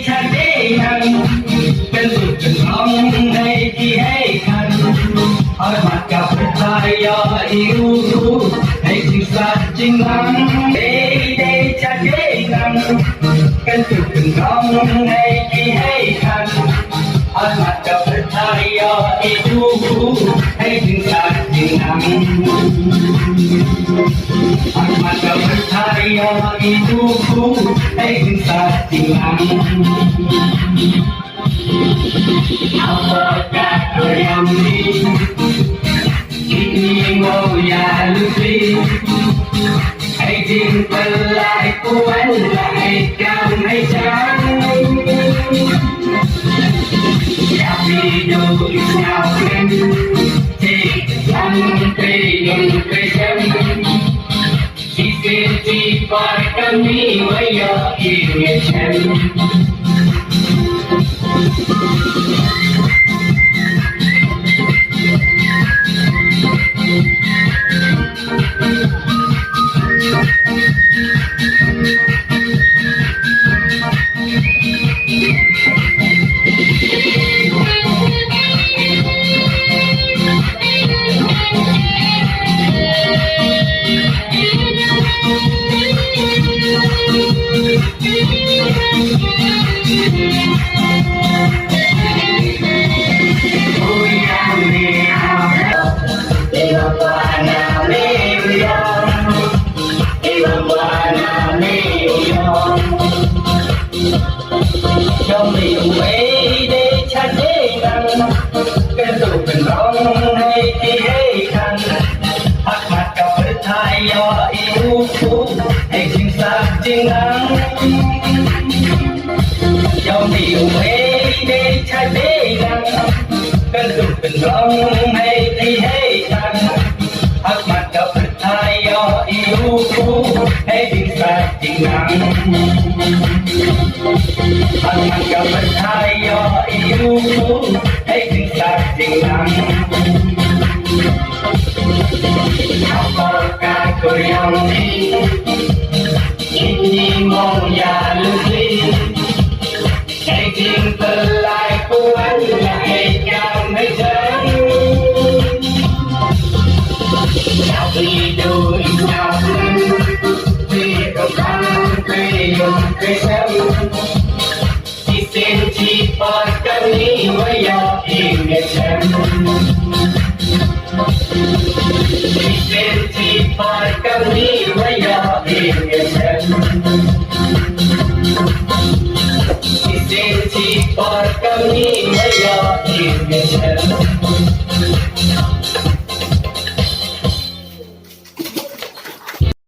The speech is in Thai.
ฉันเองเป็นสุดเป็นน้องให้ที่ให้คันเอามากับไทยยออีรู้ให้สิ่งสัตย์จริงหลังได้ฉันเองเป็นสุดเป็นน้องให้ที่ให้คันเอามากับไทยยออีรู้ให้สิ่งสัตย์จริงหลังเอามากับไทยยออีรู้ให้สิ่งสัตย์จริงหลังApakah yang ini mau ya lupi Hãy tin phần lại của anh lại cao hay chán Đã vì đôi sao lên Thì anh tê đừng tê chân Chỉ xin chỉ phải kami với giờ yêu chân Trong miệng ấy để cha thế năng cái dùเป็นร้องให้ที่ให้ทันพักมากับเพื่อไทยยออีรู้ให้จริงสักจริงนังTrong miệng ấy để cha thế năng cái dùเป็นร้องให้ที่ให้ทันพักมากับเพื่อไทยยออีรู้ให้จริงสักจริงนังHãy subscribe cho kênh Ghiền Mì Gõ Để không bỏ lỡ Xin chỉ phải kami với giờ yêu chân Xin chỉ phải kami với giờ yêu chân Xin chỉ phải kami